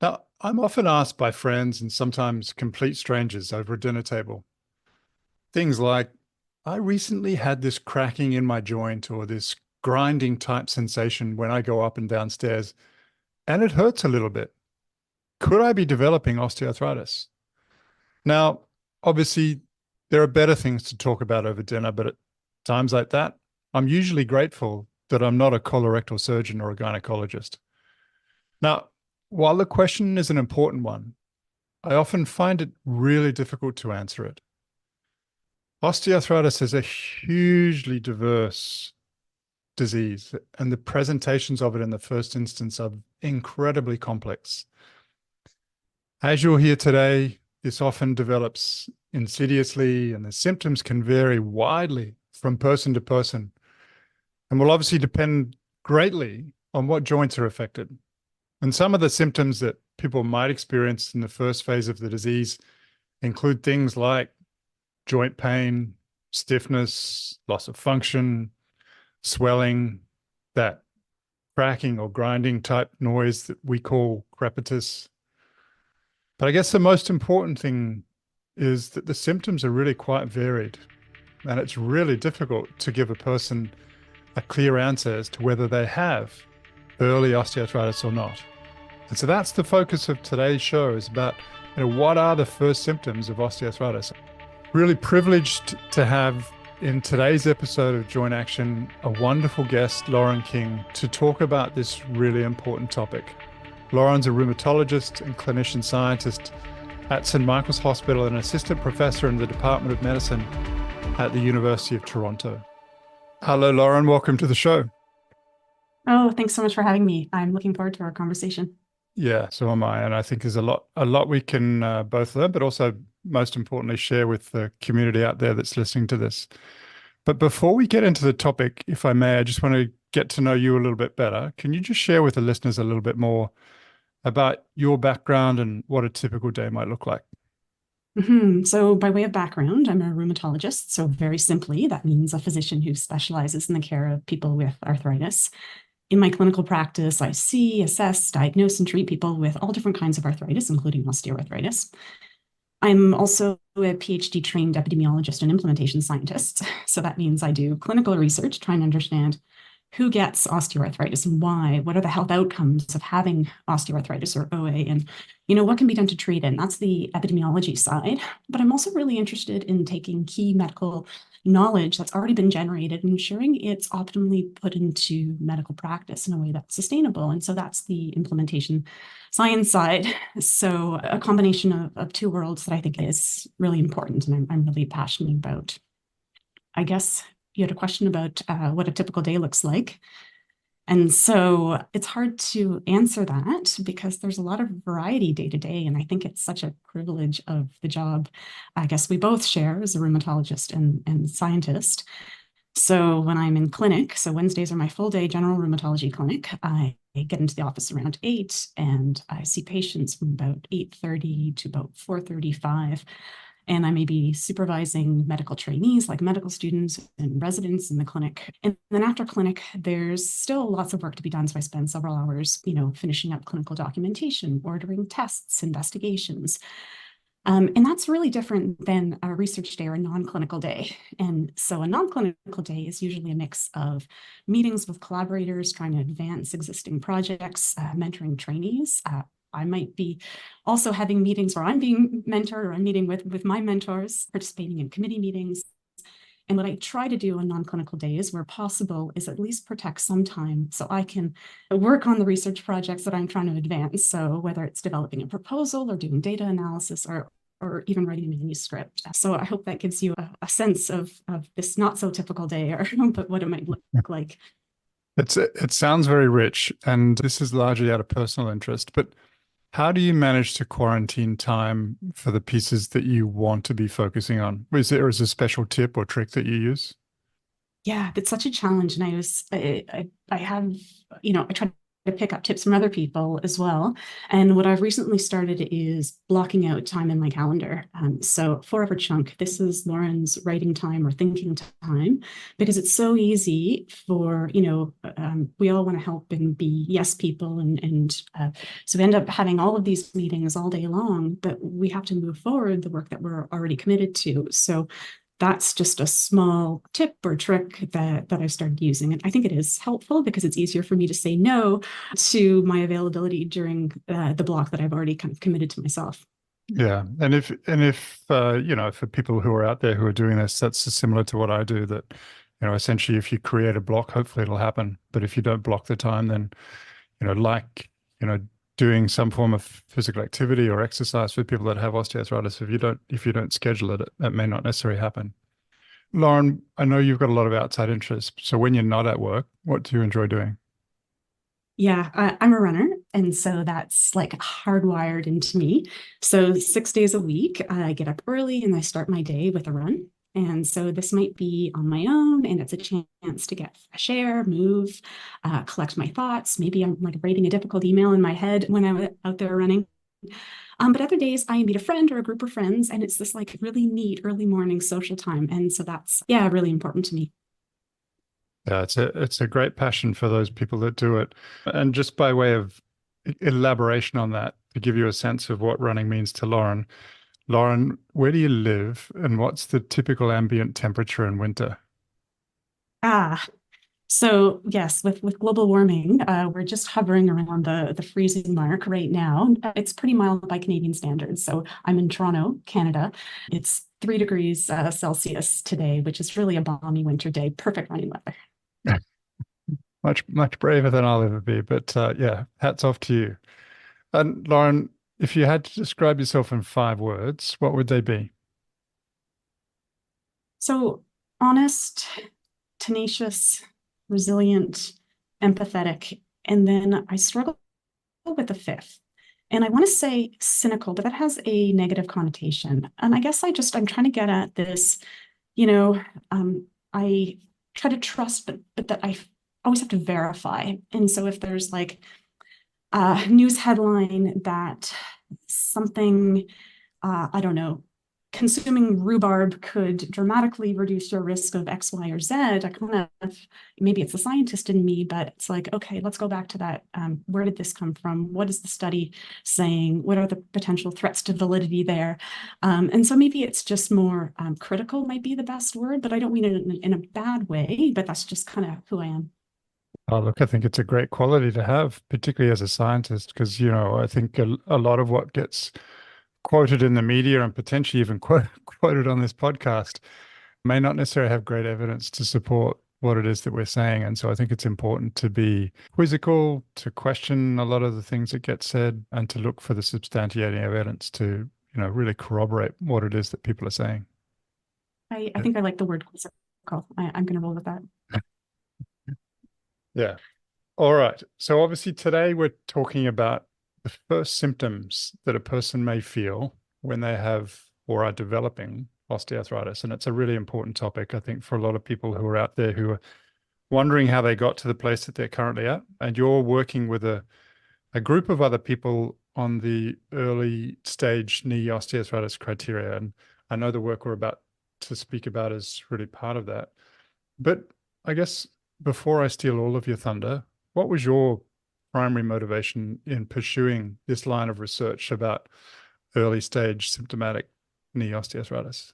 Now, I'm often asked by friends and sometimes complete strangers over a dinner table things like, I recently had this cracking in my joint or this grinding type sensation when I go up and down stairs, and it hurts a little bit. Could I be developing osteoarthritis? Now, obviously, there are better things to talk about over dinner, but at times like that, I'm usually grateful that I'm not a colorectal surgeon or a gynecologist. Now, while the question is an important one, I often find it really difficult to answer it. Osteoarthritis is a hugely diverse disease, and the presentations of it in the first instance are incredibly complex. As you'll hear today, this often develops insidiously, and the symptoms can vary widely from person to person, and will obviously depend greatly on what joints are affected. And some of the symptoms that people might experience in the first phase of the disease include things like joint pain, stiffness, loss of function, swelling, that cracking or grinding type noise that we call crepitus. But I guess the most important thing is that the symptoms are really quite varied, and it's really difficult to give a person a clear answer as to whether they have early osteoarthritis or not. And so that's the focus of today's show, is about, what are the first symptoms of osteoarthritis? Really privileged to have in today's episode of Joint Action a wonderful guest, Lauren King, to talk about this really important topic. Lauren's a rheumatologist and clinician scientist at St. Michael's Hospital and assistant professor in the Department of Medicine at the University of Toronto. Hello, Lauren. Welcome to the show. Oh, thanks so much for having me. I'm looking forward to our conversation. Yeah, so am I. And I think there's a lot we can both learn, but also most importantly, share with the community out there that's listening to this. But before we get into the topic, if I may, I just want to get to know you a little bit better. Can you just share with the listeners a little bit more about your background and what a typical day might look like? So by way of background, I'm a rheumatologist. So very simply, that means a physician who specializes in the care of people with arthritis. In my clinical practice, I see, assess, diagnose, and treat people with all different kinds of arthritis, including osteoarthritis. I'm also a PhD trained epidemiologist and implementation scientist. So that means I do clinical research, trying to understand who gets osteoarthritis and why, what are the health outcomes of having osteoarthritis or OA, and what can be done to treat it. And that's the epidemiology side. But I'm also really interested in taking key medical knowledge that's already been generated and ensuring it's optimally put into medical practice in a way that's sustainable. And so that's the implementation science side. So a combination of two worlds that I think is really important and I'm really passionate about. I guess you had a question about what a typical day looks like. And so it's hard to answer that because there's a lot of variety day to day. And I think it's such a privilege of the job I guess we both share as a rheumatologist and scientist. So when I'm in clinic, so Wednesdays are my full day general rheumatology clinic. I get into the office around 8 and I see patients from about 8:30 to about 4:35. And I may be supervising medical trainees like medical students and residents in the clinic. And then after clinic, there's still lots of work to be done. So I spend several hours, finishing up clinical documentation, ordering tests, investigations. And that's really different than a research day or a non-clinical day. And so a non-clinical day is usually a mix of meetings with collaborators, trying to advance existing projects, mentoring trainees. I might be also having meetings where I'm being mentored or I'm meeting with my mentors, participating in committee meetings. And what I try to do on non-clinical days where possible is at least protect some time so I can work on the research projects that I'm trying to advance. So whether it's developing a proposal or doing data analysis or even writing a manuscript. So I hope that gives you a sense of this not so typical day, but what it might look like. It sounds very rich, and this is largely out of personal interest, but how do you manage to quarantine time for the pieces that you want to be focusing on? Is there a special tip or trick that you use? Yeah, it's such a challenge. And I have, I try to pick up tips from other people as well. And what I've recently started is blocking out time in my calendar. So 4 hour chunk, this is Lauren's writing time or thinking time, because it's so easy for, we all want to help and be yes people. And so we end up having all of these meetings all day long, but we have to move forward the work that we're already committed to. So that's just a small tip or trick that I started using. And I think it is helpful because it's easier for me to say no to my availability during the block that I've already kind of committed to myself. Yeah. And if for people who are out there who are doing this, that's similar to what I do, that, essentially if you create a block, hopefully it'll happen. But if you don't block the time, then, like, doing some form of physical activity or exercise for people that have osteoarthritis, if you don't schedule it, it may not necessarily happen. Lauren, I know you've got a lot of outside interests. So when you're not at work, what do you enjoy doing? Yeah, I'm a runner. And so that's like hardwired into me. So 6 days a week, I get up early and I start my day with a run. And so this might be on my own, and it's a chance to get fresh air, move, collect my thoughts. Maybe I'm like writing a difficult email in my head when I'm out there running. But other days I meet a friend or a group of friends, and it's this like really neat early morning social time. And so that's, yeah, really important to me. Yeah, it's a great passion for those people that do it. And just by way of elaboration on that, to give you a sense of what running means to Lauren, Lauren, where do you live and what's the typical ambient temperature in winter? Ah, So yes, with global warming, we're just hovering around the freezing mark right now. It's pretty mild by Canadian standards. So I'm in Toronto, Canada. It's 3 degrees Celsius today, which is really a balmy winter day. Perfect running weather. Much braver than I'll ever be, but yeah, hats off to you. And Lauren, if you had to describe yourself in 5 words, what would they be? So honest, tenacious, resilient, empathetic, and then I struggle with the fifth. And I want to say cynical, but that has a negative connotation. And I guess I'm trying to get at this, you know, I try to trust, but that I always have to verify. And so if there's like a news headline that something, I don't know, consuming rhubarb could dramatically reduce your risk of X, Y, or Z, I kind of, maybe it's a scientist in me, but it's like, okay, let's go back to that. Where did this come from? What is the study saying? What are the potential threats to validity there? And so maybe it's just more critical might be the best word, but I don't mean it in a bad way, but that's just kind of who I am. Oh, look, I think it's a great quality to have, particularly as a scientist, because, I think a lot of what gets quoted in the media and potentially even quoted on this podcast may not necessarily have great evidence to support what it is that we're saying. And so I think it's important to be quizzical, to question a lot of the things that get said, and to look for the substantiating evidence to, really corroborate what it is that people are saying. I think I like the word quizzical. I'm going to roll with that. Yeah. All right. So obviously today we're talking about the first symptoms that a person may feel when they have or are developing osteoarthritis. And it's a really important topic, I think, for a lot of people who are out there who are wondering how they got to the place that they're currently at. And you're working with a group of other people on the early stage knee osteoarthritis criteria. And I know the work we're about to speak about is really part of that. But I guess before I steal all of your thunder, what was your primary motivation in pursuing this line of research about early stage symptomatic knee osteoarthritis?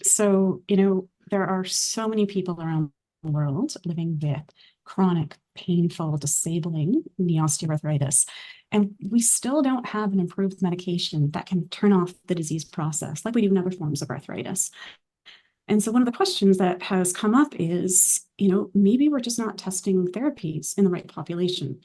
So, there are so many people around the world living with chronic, painful, disabling knee osteoarthritis. And we still don't have an improved medication that can turn off the disease process like we do in other forms of arthritis. And so one of the questions that has come up is, maybe we're just not testing therapies in the right population.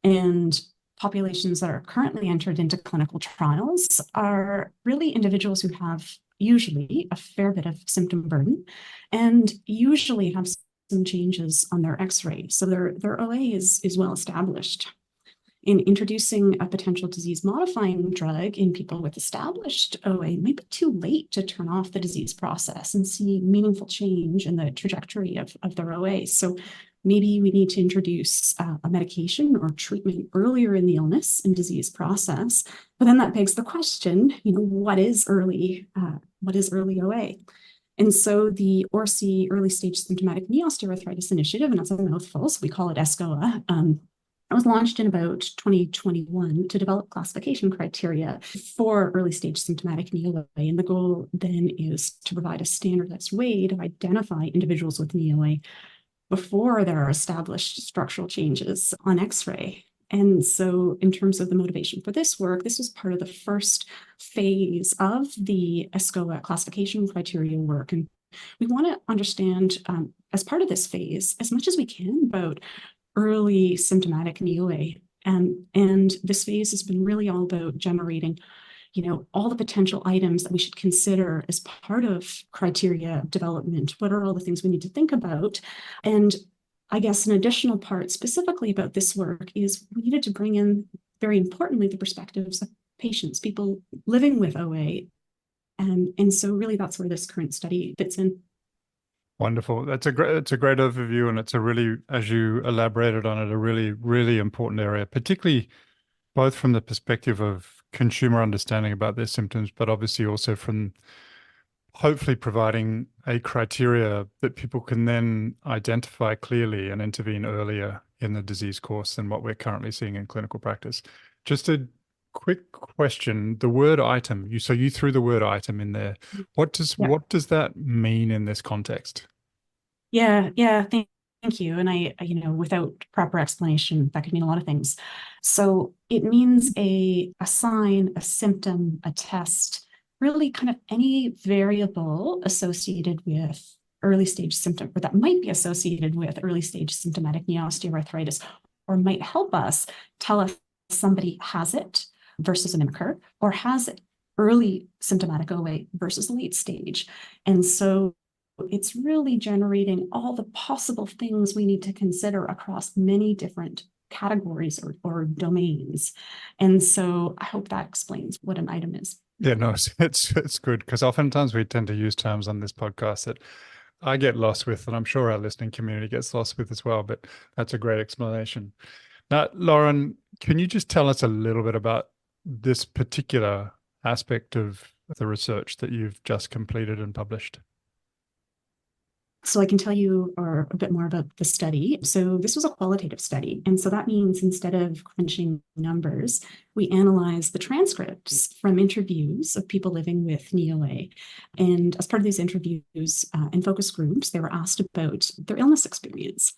And populations that are currently entered into clinical trials are really individuals who have usually a fair bit of symptom burden and usually have some changes on their x-ray. So their OA is well established. In introducing a potential disease modifying drug in people with established OA may be too late to turn off the disease process and see meaningful change in the trajectory of their OA. So maybe we need to introduce a medication or treatment earlier in the illness and disease process. But then that begs the question, what is early OA? And so the ORSI Early Stage Symptomatic Knee Osteoarthritis Initiative, and that's a mouthful, so we call it ESCOA, it was launched in about 2021 to develop classification criteria for early stage symptomatic knee OA. And the goal then is to provide a standardized way to identify individuals with knee OA before there are established structural changes on X-ray. And so in terms of the motivation for this work, this was part of the first phase of the ESCOA classification criteria work. And we want to understand, as part of this phase, as much as we can about early symptomatic knee OA. And this phase has been really all about generating all the potential items that we should consider as part of criteria development. What are all the things we need to think about? And I guess an additional part specifically about this work is we needed to bring in, very importantly, the perspectives of patients, people living with OA. And so really that's where this current study fits in. Wonderful. It's a great overview, and it's a really, as you elaborated on it, a really, really important area, particularly both from the perspective of consumer understanding about their symptoms, but obviously also from hopefully providing a criteria that people can then identify clearly and intervene earlier in the disease course than what we're currently seeing in clinical practice. Just a quick question, the word item, you threw the word item in there. What does that mean in this context? Yeah, thank you. And I, without proper explanation, that could mean a lot of things. So it means a sign, a symptom, a test, really kind of any variable associated with early stage symptom, or that might be associated with early stage symptomatic knee osteoarthritis, or might help us tell if somebody has it versus a mimicker, or has early symptomatic OA versus late stage. And so it's really generating all the possible things we need to consider across many different categories or domains. And so I hope that explains what an item is. Yeah, no, it's good, because oftentimes we tend to use terms on this podcast that I get lost with, and I'm sure our listening community gets lost with as well, but that's a great explanation. Now, Lauren, can you just tell us a little bit about this particular aspect of the research that you've just completed and published? So I can tell you a bit more about the study. So this was a qualitative study. And so that means instead of crunching numbers, we analyzed the transcripts from interviews of people living with knee OA. And as part of these interviews and focus groups, they were asked about their illness experience.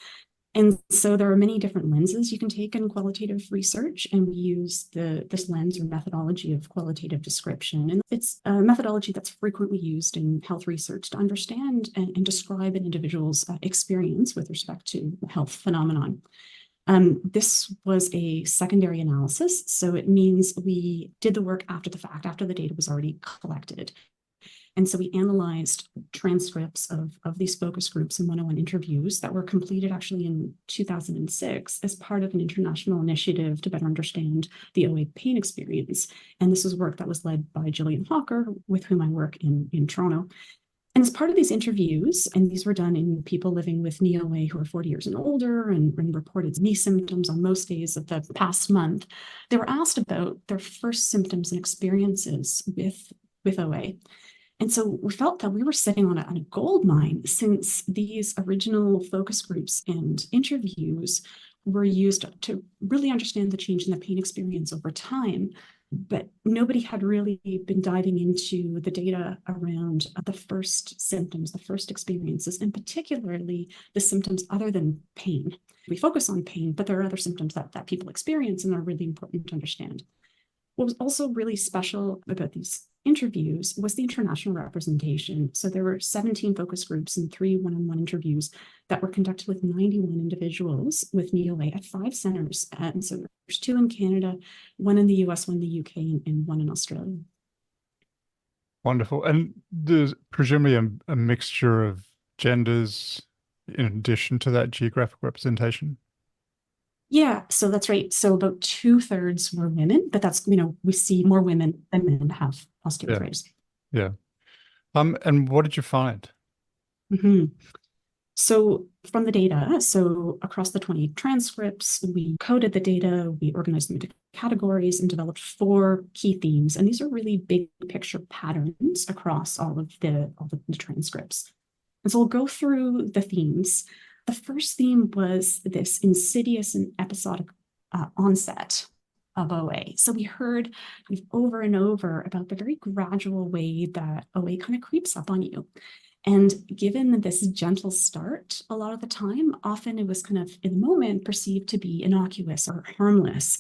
And so there are many different lenses you can take in qualitative research, and we use this lens or methodology of qualitative description. And it's a methodology that's frequently used in health research to understand and describe an individual's experience with respect to health phenomenon. This was a secondary analysis, so it means we did the work after the fact, after the data was already collected. And so we analyzed transcripts of these focus groups and one-on-one interviews that were completed actually in 2006 as part of an international initiative to better understand the OA pain experience. And this was work that was led by Gillian Hawker, with whom I work in Toronto. And as part of these interviews, and these were done in people living with knee OA who are 40 years and older and reported knee symptoms on most days of the past month, they were asked about their first symptoms and experiences with OA. And so we felt that we were sitting on a gold mine, since these original focus groups and interviews were used to really understand the change in the pain experience over time. But nobody had really been diving into the data around the first symptoms, the first experiences, and particularly the symptoms other than pain. We focus on pain, but there are other symptoms that people experience and are really important to understand. What was also really special about these interviews was the international representation. So there were 17 focus groups and 3 one-on-one interviews that were conducted with 91 individuals with knee OA at 5 centers. And so there's 2 in Canada, 1 in the US, 1 in the UK, and 1 in Australia. Wonderful. And there's presumably a mixture of genders in addition to that geographic representation? Yeah, so that's right. So about 2/3 were women, but that's, we see more women than men have osteoarthritis. Yeah. And what did you find? Mm-hmm. So from the data, so across the 20 transcripts, we coded the data, we organized them into categories and developed 4 key themes. And these are really big picture patterns across all of the transcripts. And so we'll go through the themes. The first theme was this insidious and episodic onset of OA. So we heard over and over about the very gradual way that OA kind of creeps up on you. And given this gentle start, a lot of the time, often it was kind of in the moment perceived to be innocuous or harmless.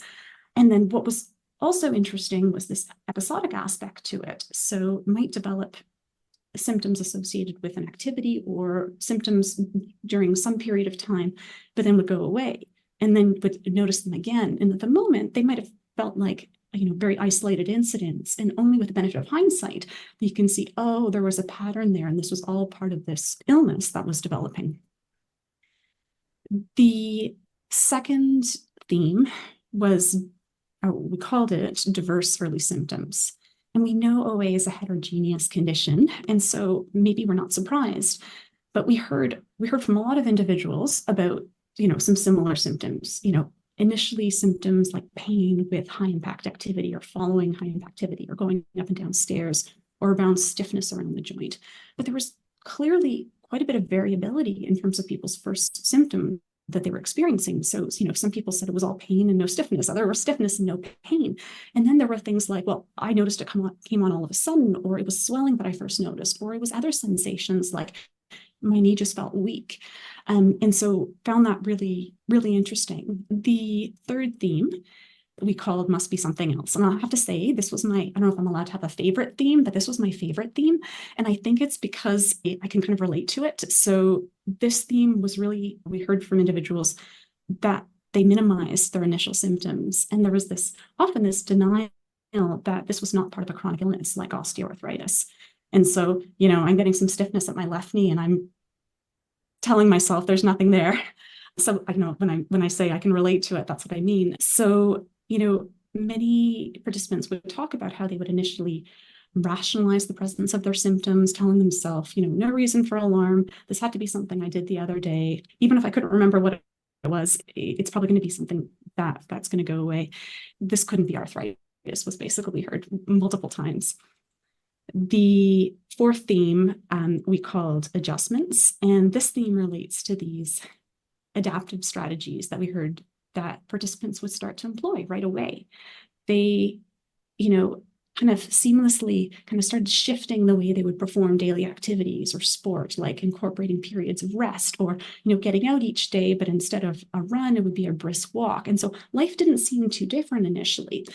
And then what was also interesting was this episodic aspect to it. So it might develop symptoms associated with an activity or symptoms during some period of time, but then would go away and then would notice them again. And at the moment, they might have felt like very isolated incidents, and only with the benefit of hindsight, you can see, oh, there was a pattern there, and this was all part of this illness that was developing. The second theme was, we called it diverse early symptoms. And we know OA is a heterogeneous condition, and so maybe we're not surprised, but we heard from a lot of individuals about, some similar symptoms, initially symptoms like pain with high impact activity or following high impact activity or going up and down stairs or around stiffness around the joint. But there was clearly quite a bit of variability in terms of people's first symptoms that they were experiencing. So, some people said it was all pain and no stiffness, other were stiffness and no pain. And then there were things like, well, I noticed it came on all of a sudden, or it was swelling that I first noticed, or it was other sensations like my knee just felt weak. And so found that really, really interesting. The third theme we called must be something else. And I'll have to say, this was I don't know if I'm allowed to have a favorite theme, but this was my favorite theme. And I think it's because I can kind of relate to it. So this theme was really, we heard from individuals that they minimized their initial symptoms. And there was often this denial that this was not part of a chronic illness like osteoarthritis. And so, I'm getting some stiffness at my left knee and I'm telling myself there's nothing there. So I know when I say I can relate to it, that's what I mean. So, many participants would talk about how they would initially rationalize the presence of their symptoms, telling themselves, no reason for alarm. This had to be something I did the other day. Even if I couldn't remember what it was, it's probably going to be something that's going to go away. This couldn't be arthritis, was basically heard multiple times. The fourth theme we called adjustments, and this theme relates to these adaptive strategies that we heard that participants would start to employ right away. They, kind of seamlessly kind of started shifting the way they would perform daily activities or sport, like incorporating periods of rest or, getting out each day, but instead of a run, it would be a brisk walk. And so life didn't seem too different initially.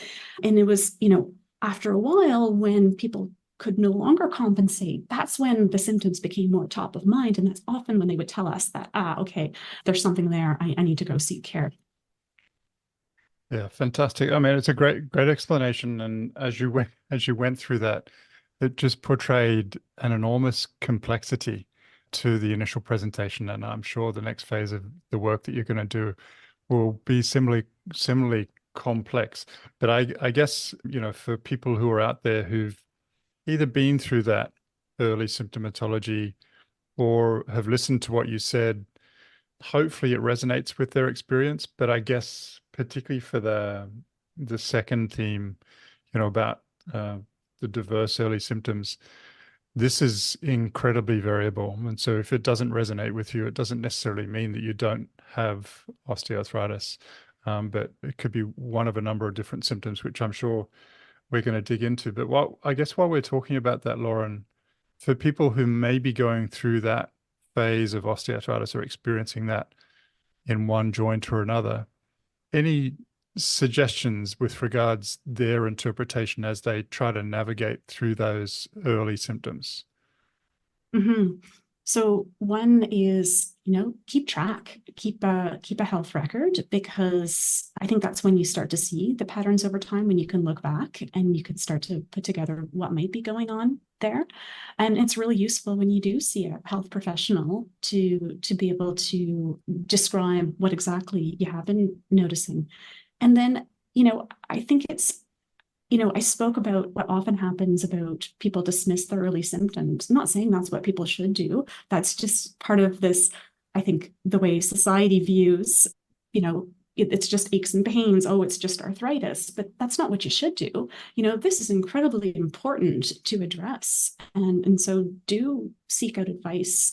And it was, after a while when people could no longer compensate, that's when the symptoms became more top of mind. And that's often when they would tell us that, okay, there's something there. I need to go seek care. Yeah, fantastic. I mean, it's a great explanation. And as you went through that, it just portrayed an enormous complexity to the initial presentation. And I'm sure the next phase of the work that you're going to do will be similarly complex. But I guess, for people who are out there who've either been through that early symptomatology or have listened to what you said, hopefully it resonates with their experience. But I guess particularly for the second theme, about the diverse early symptoms, this is incredibly variable. And so if it doesn't resonate with you, it doesn't necessarily mean that you don't have osteoarthritis, but it could be one of a number of different symptoms, which I'm sure we're going to dig into. But while we're talking about that, Lauren, for people who may be going through that phase of osteoarthritis or experiencing that in one joint or another, any suggestions with regards their interpretation as they try to navigate through those early symptoms? Mm-hmm. So one is, keep track, keep a health record, because I think that's when you start to see the patterns over time, when you can look back and you can start to put together what might be going on there. And it's really useful when you do see a health professional to be able to describe what exactly you have been noticing. And then, I think it's, I spoke about what often happens about people dismiss their early symptoms. I'm not saying that's what people should do. That's just part of this I think the way society views, it's just aches and pains. Oh, it's just arthritis, but that's not what you should do. This is incredibly important to address. And so do seek out advice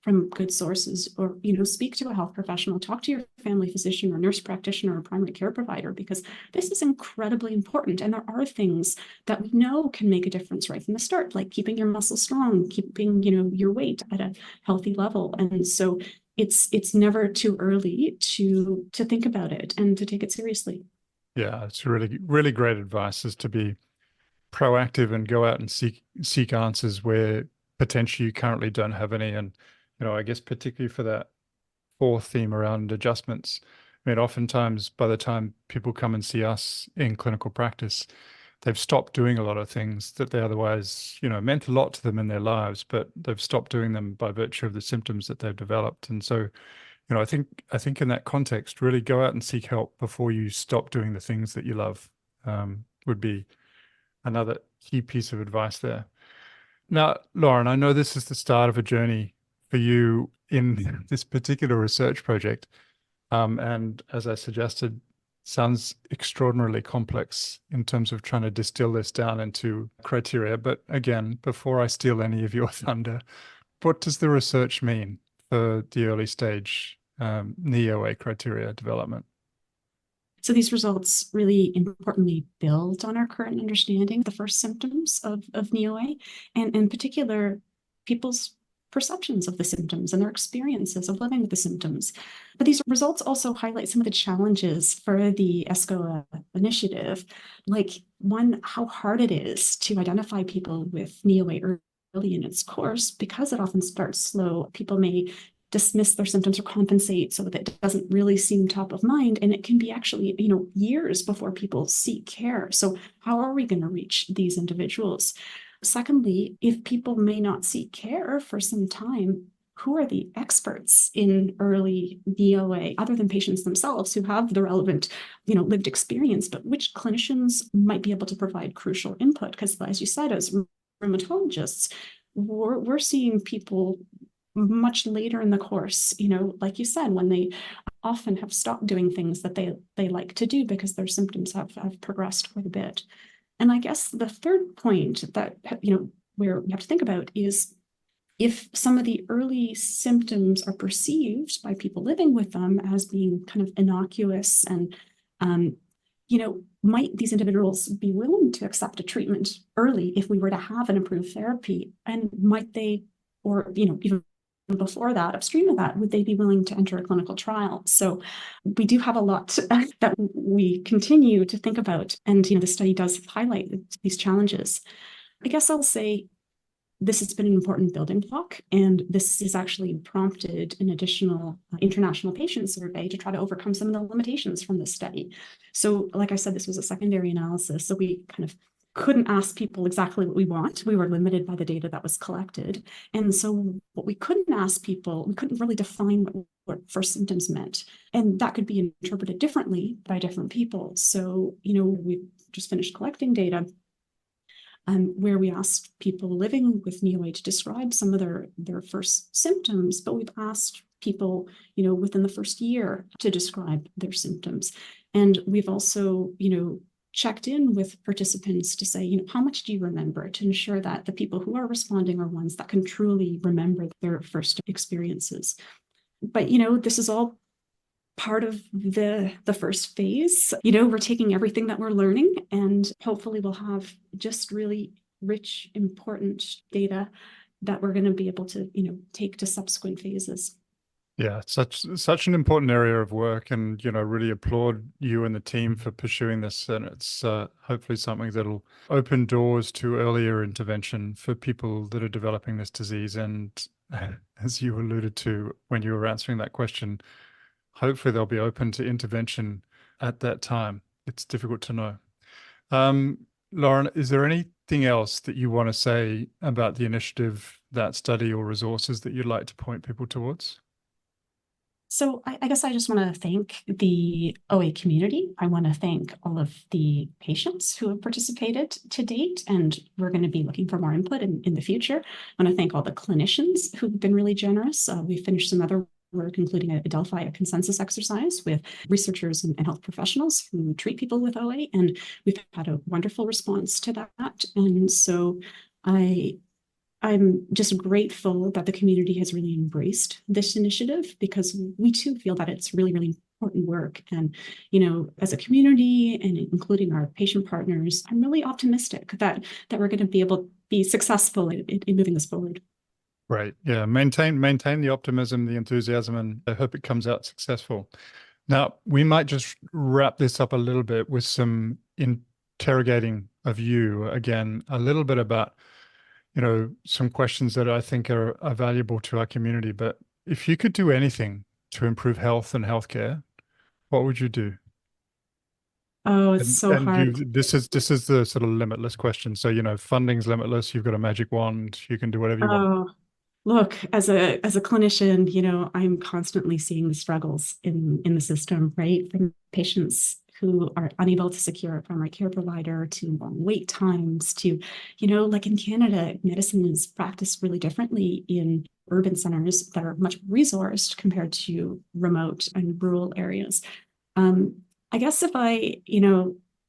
from good sources, or, speak to a health professional, talk to your family physician or nurse practitioner or primary care provider, because this is incredibly important. And there are things that we know can make a difference right from the start, like keeping your muscles strong, keeping, your weight at a healthy level. And so it's never too early to think about it and to take it seriously. Yeah, it's really, really great advice is to be proactive and go out and seek answers where potentially you currently don't have any. And, I guess particularly for that fourth theme around adjustments, I mean, oftentimes by the time people come and see us in clinical practice, they've stopped doing a lot of things that they otherwise, meant a lot to them in their lives, but they've stopped doing them by virtue of the symptoms that they've developed. And so, I think in that context, really go out and seek help before you stop doing the things that you love, would be another key piece of advice there. Now, Lauren, I know this is the start of a journey for you in this particular research project. And as I suggested, sounds extraordinarily complex in terms of trying to distill this down into criteria. But again, before I steal any of your thunder, what does the research mean for the early stage NEOA criteria development? So these results really importantly build on our current understanding of the first symptoms of NEOA, and in particular, people's perceptions of the symptoms and their experiences of living with the symptoms. But these results also highlight some of the challenges for the ESCO initiative, like one, how hard it is to identify people with NEOA early in its course, because it often starts slow. People may dismiss their symptoms or compensate so that it doesn't really seem top of mind. And it can be actually, years before people seek care. So how are we going to reach these individuals? Secondly, if people may not seek care for some time, who are the experts in early NEOA other than patients themselves who have the relevant, lived experience, but which clinicians might be able to provide crucial input? Because as you said, as rheumatologists, we're seeing people much later in the course, like you said, when they often have stopped doing things that they like to do because their symptoms have progressed quite a bit. And I guess the third point that, where we have to think about is if some of the early symptoms are perceived by people living with them as being kind of innocuous and, might these individuals be willing to accept a treatment early if we were to have an approved therapy? And might they, or, even before that, upstream of that, would they be willing to enter a clinical trial? So we do have a lot that we continue to think about. And, the study does highlight these challenges. I guess I'll say this has been an important building block, and this has actually prompted an additional international patient survey to try to overcome some of the limitations from this study. So like I said, this was a secondary analysis, so we kind of couldn't ask people exactly what we want. We were limited by the data that was collected. And so what we couldn't ask people, we couldn't really define what first symptoms meant. And that could be interpreted differently by different people. So, we just finished collecting data where we asked people living with NEOA to describe some of their first symptoms, but we've asked people, within the first year to describe their symptoms. And we've also, checked in with participants to say, how much do you remember, to ensure that the people who are responding are ones that can truly remember their first experiences. But, this is all part of the first phase. We're taking everything that we're learning, and hopefully we'll have just really rich, important data that we're going to be able to, take to subsequent phases. Yeah, such an important area of work, and really applaud you and the team for pursuing this. And it's hopefully something that'll open doors to earlier intervention for people that are developing this disease. And as you alluded to when you were answering that question, hopefully they'll be open to intervention at that time. It's difficult to know. Lauren, is there anything else that you want to say about the initiative, that study, or resources that you'd like to point people towards? So I guess I just want to thank the OA community. I want to thank all of the patients who have participated to date, and we're going to be looking for more input in the future. I want to thank all the clinicians who've been really generous. We finished some other work, including a Delphi, a consensus exercise with researchers and health professionals who treat people with OA. And we've had a wonderful response to that. And so I'm just grateful that the community has really embraced this initiative, because we too feel that it's really, really important work. And, as a community and including our patient partners, I'm really optimistic that we're going to be able to be successful in moving this forward. Right. Yeah. Maintain the optimism, the enthusiasm, and I hope it comes out successful. Now, we might just wrap this up a little bit with some interrogating of you again, a little bit about, some questions that I think are valuable to our community. But if you could do anything to improve health and healthcare, what would you do? Oh, it's And so and hard. you this is the sort of limitless question. So, funding's limitless. You've got a magic wand. You can do whatever you want. Oh, look, as a clinician, I'm constantly seeing the struggles in the system, right? From patients who are unable to secure a primary care provider, to long wait times, to, like in Canada, medicine is practiced really differently in urban centers that are much resourced compared to remote and rural areas. Um, I guess if I,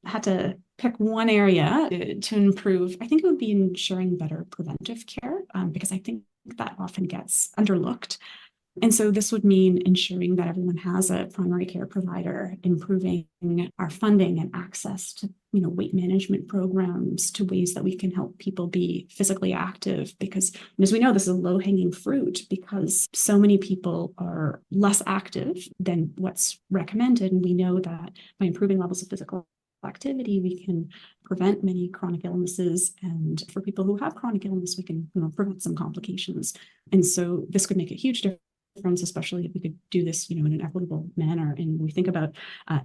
had to pick one area to improve, I think it would be ensuring better preventive care, because I think that often gets underlooked. And so this would mean ensuring that everyone has a primary care provider, improving our funding and access to, weight management programs, to ways that we can help people be physically active. Because as we know, this is a low-hanging fruit, because so many people are less active than what's recommended. And we know that by improving levels of physical activity, we can prevent many chronic illnesses. And for people who have chronic illness, we can, prevent some complications. And so this could make a huge difference, especially if we could do this, in an equitable manner. And we think about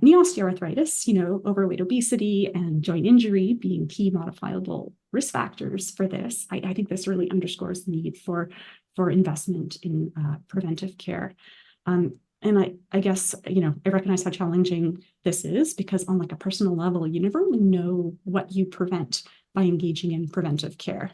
knee osteoarthritis, overweight, obesity, and joint injury being key modifiable risk factors for this. I think this really underscores the need for investment in preventive care. And I guess, I recognize how challenging this is, because on like a personal level, you never really know what you prevent by engaging in preventive care.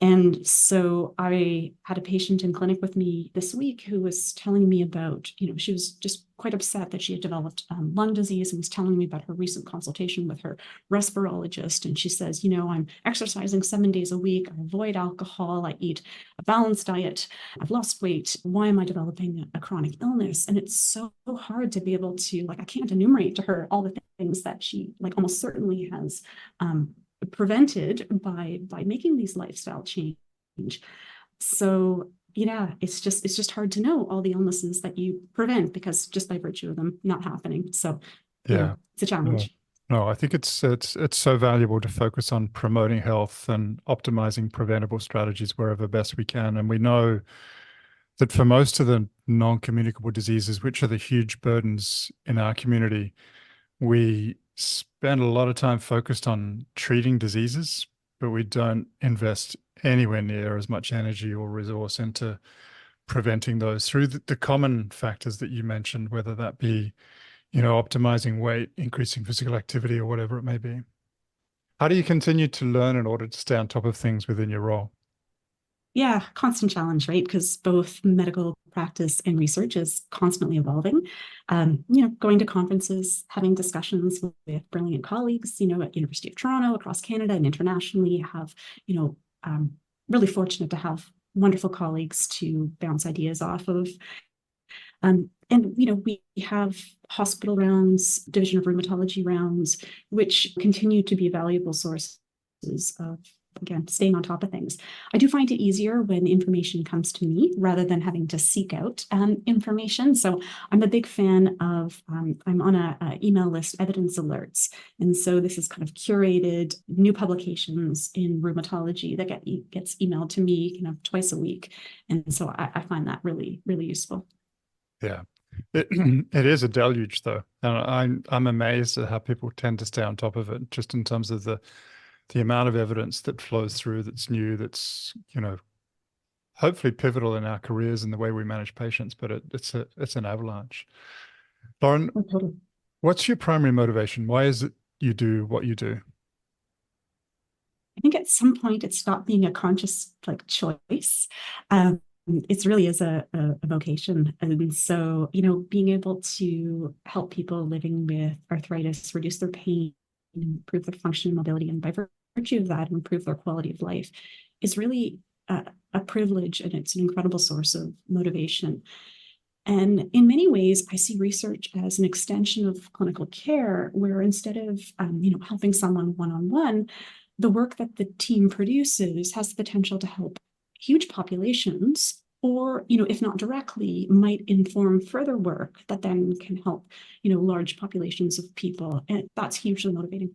And so I had a patient in clinic with me this week who was telling me about, she was just quite upset that she had developed lung disease, and was telling me about her recent consultation with her respirologist. And she says, I'm exercising 7 days a week. I avoid alcohol. I eat a balanced diet. I've lost weight. Why am I developing a chronic illness? And it's so hard to be able to, I can't enumerate to her all the things that she almost certainly has prevented by making these lifestyle change. So yeah, it's just hard to know all the illnesses that you prevent, because just by virtue of them not happening. So Yeah. it's a No, challenge. no, I think it's so valuable to focus on promoting health and optimizing preventable strategies wherever best we can. And we know that for most of the non-communicable diseases, which are the huge burdens in our community, we spend a lot of time focused on treating diseases, but we don't invest anywhere near as much energy or resource into preventing those through the common factors that you mentioned, whether that be, optimizing weight, increasing physical activity, or whatever it may be. How do you continue to learn in order to stay on top of things within your role? Yeah, constant challenge, right? Because both medical practice and research is constantly evolving. Going to conferences, having discussions with brilliant colleagues, at University of Toronto, across Canada and internationally, have, really fortunate to have wonderful colleagues to bounce ideas off of. And we have hospital rounds, Division of Rheumatology rounds, which continue to be valuable sources of, again, staying on top of things. I do find it easier when information comes to me rather than having to seek out information. So I'm a big fan of, I'm on a email list, evidence alerts. And so this is kind of curated new publications in rheumatology that gets emailed to me kind of twice a week. And so I find that really, really useful. Yeah. It is a deluge though. And I'm amazed at how people tend to stay on top of it, just in terms of the amount of evidence that flows through that's new, that's, hopefully pivotal in our careers and the way we manage patients, but it's an avalanche. Lauren, Oh, totally. what's your primary motivation? Why is it you do what you do? I think at some point it stopped being a conscious choice. Um, It's really is a vocation. And so, being able to help people living with arthritis reduce their pain, improve their function and mobility, and by virtue of that, improve their quality of life is really a privilege, and it's an incredible source of motivation. And in many ways, I see research as an extension of clinical care, where instead of helping someone one-on-one, the work that the team produces has the potential to help huge populations, or if not directly, might inform further work that then can help large populations of people, and that's hugely motivating.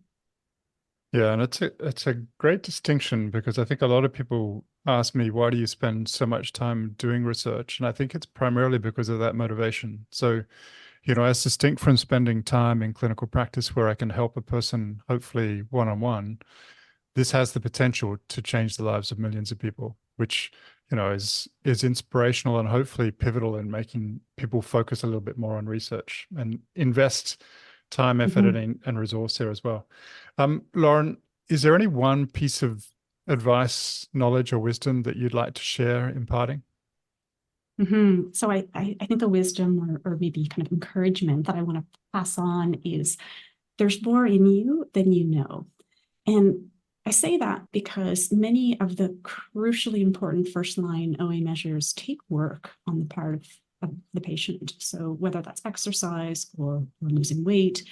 Yeah, and it's a great distinction, because I think a lot of people ask me, why do you spend so much time doing research? And I think it's primarily because of that motivation. So, as distinct from spending time in clinical practice where I can help a person, hopefully one-on-one, this has the potential to change the lives of millions of people, which, is inspirational and hopefully pivotal in making people focus a little bit more on research and invest time, effort, and resource there as well. Lauren, is there any one piece of advice, knowledge, or wisdom that you'd like to share imparting? So I think the wisdom, or maybe kind of encouragement that I want to pass on is there's more in you than you know. And I say that because many of the crucially important first-line OA measures take work on the part of the patient. So whether that's exercise or losing weight,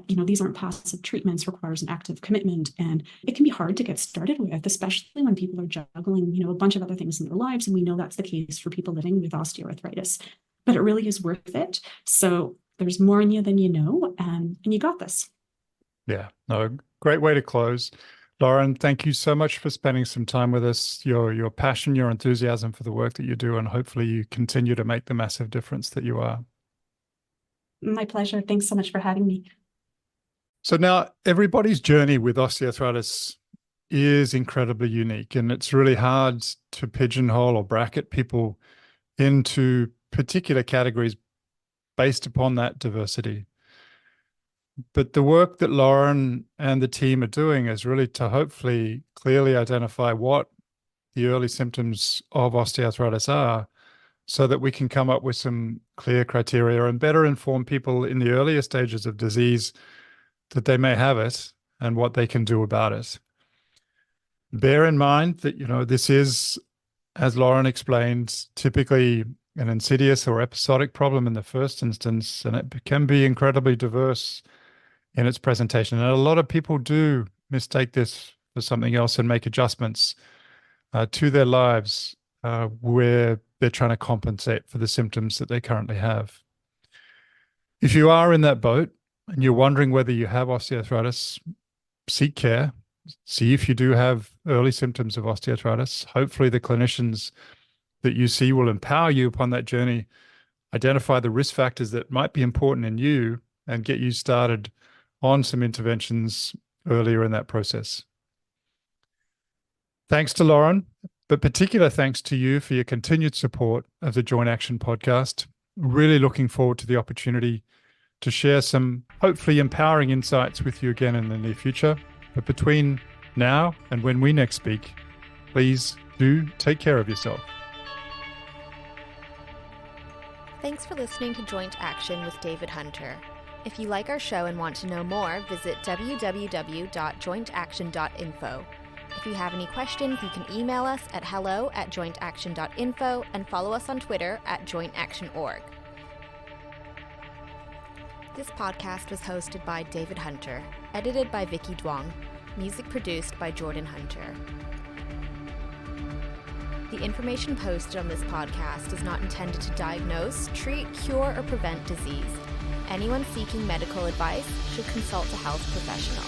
these aren't passive treatments, requires an active commitment. And it can be hard to get started with, especially when people are juggling, a bunch of other things in their lives. And we know that's the case for people living with osteoarthritis, but it really is worth it. So there's more in you than you know, and you got this. Yeah, no, great way to close. Lauren, thank you so much for spending some time with us, your passion, your enthusiasm for the work that you do, and hopefully you continue to make the massive difference that you are. My pleasure. Thanks so much for having me. So now everybody's journey with osteoarthritis is incredibly unique, and it's really hard to pigeonhole or bracket people into particular categories based upon that diversity. But the work that Lauren and the team are doing is really to hopefully clearly identify what the early symptoms of osteoarthritis are, so that we can come up with some clear criteria and better inform people in the earlier stages of disease that they may have it and what they can do about it. Bear in mind that, this is, as Lauren explained, typically an insidious or episodic problem in the first instance, and it can be incredibly diverse in its presentation. And a lot of people do mistake this for something else and make adjustments to their lives where they're trying to compensate for the symptoms that they currently have. If you are in that boat and you're wondering whether you have osteoarthritis, seek care. See if you do have early symptoms of osteoarthritis. Hopefully the clinicians that you see will empower you upon that journey, identify the risk factors that might be important in you, and get you started on some interventions earlier in that process. Thanks to Lauren, but particular thanks to you for your continued support of the Joint Action podcast. Really looking forward to the opportunity to share some hopefully empowering insights with you again in the near future. But between now and when we next speak, please do take care of yourself. Thanks for listening to Joint Action with David Hunter. If you like our show and want to know more, visit www.jointaction.info. If you have any questions, you can email us at hello@jointaction.info and follow us on Twitter @jointactionorg. This podcast was hosted by David Hunter, edited by Vicky Duong, music produced by Jordan Hunter. The information posted on this podcast is not intended to diagnose, treat, cure, or prevent disease. Anyone seeking medical advice should consult a health professional.